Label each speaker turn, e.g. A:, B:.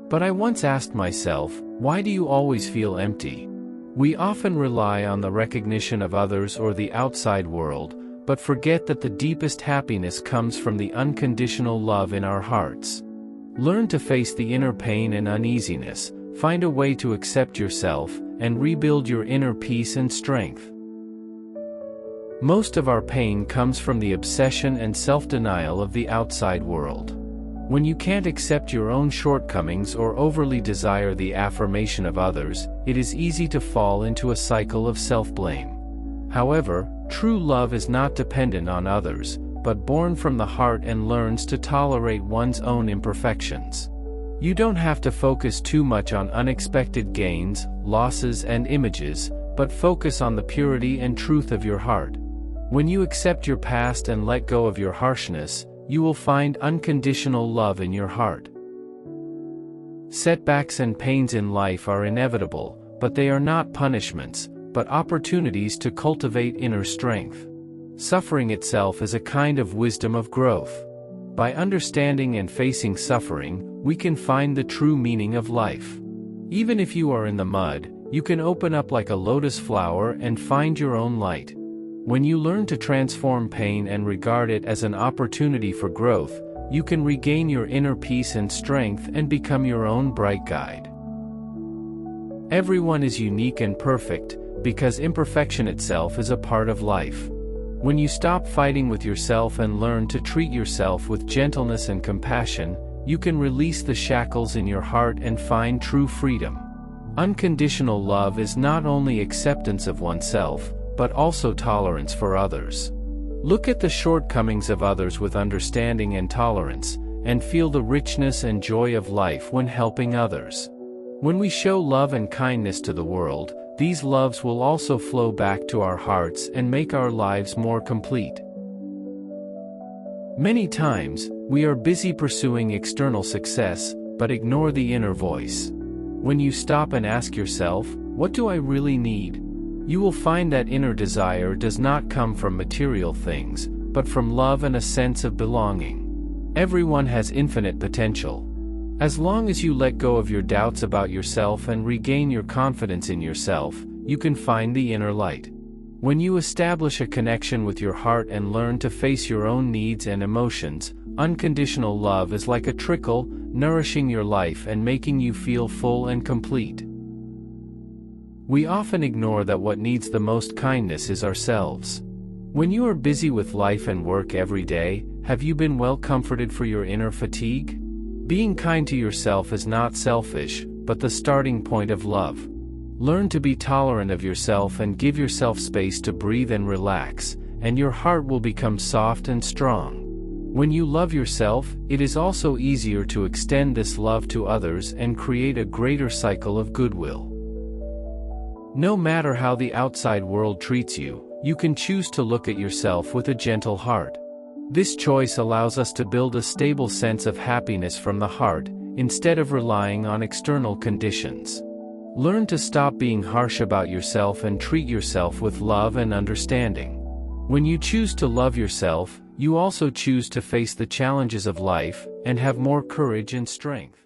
A: But I once asked myself, why do you always feel empty? We often rely on the recognition of others or the outside world, but forget that the deepest happiness comes from the unconditional love in our hearts. Learn to face the inner pain and uneasiness, find a way to accept yourself, and rebuild your inner peace and strength. Most of our pain comes from the obsession and self-denial of the outside world. When you can't accept your own shortcomings or overly desire the affirmation of others, it is easy to fall into a cycle of self-blame. However, true love is not dependent on others, but born from the heart and learns to tolerate one's own imperfections. You don't have to focus too much on unexpected gains, losses, and images, but focus on the purity and truth of your heart. When you accept your past and let go of your harshness, you will find unconditional love in your heart. Setbacks and pains in life are inevitable, but they are not punishments, but opportunities to cultivate inner strength. Suffering itself is a kind of wisdom of growth. By understanding and facing suffering, we can find the true meaning of life. Even if you are in the mud, you can open up like a lotus flower and find your own light. When you learn to transform pain and regard it as an opportunity for growth, you can regain your inner peace and strength and become your own bright guide. Everyone is unique and perfect, because imperfection itself is a part of life. When you stop fighting with yourself and learn to treat yourself with gentleness and compassion, you can release the shackles in your heart and find true freedom. Unconditional love is not only acceptance of oneself, but also tolerance for others. Look at the shortcomings of others with understanding and tolerance, and feel the richness and joy of life when helping others. When we show love and kindness to the world, these loves will also flow back to our hearts and make our lives more complete. Many times, we are busy pursuing external success, but ignore the inner voice. When you stop and ask yourself, what do I really need? You will find that inner desire does not come from material things, but from love and a sense of belonging. Everyone has infinite potential. As long as you let go of your doubts about yourself and regain your confidence in yourself, you can find the inner light. When you establish a connection with your heart and learn to face your own needs and emotions, unconditional love is like a trickle, nourishing your life and making you feel full and complete. We often ignore that what needs the most kindness is ourselves. When you are busy with life and work every day, have you been well comforted for your inner fatigue? Being kind to yourself is not selfish, but the starting point of love. Learn to be tolerant of yourself and give yourself space to breathe and relax, and your heart will become soft and strong. When you love yourself, it is also easier to extend this love to others and create a greater cycle of goodwill. No matter how the outside world treats you, you can choose to look at yourself with a gentle heart. This choice allows us to build a stable sense of happiness from the heart, instead of relying on external conditions. Learn to stop being harsh about yourself and treat yourself with love and understanding. When you choose to love yourself, you also choose to face the challenges of life, and have more courage and strength.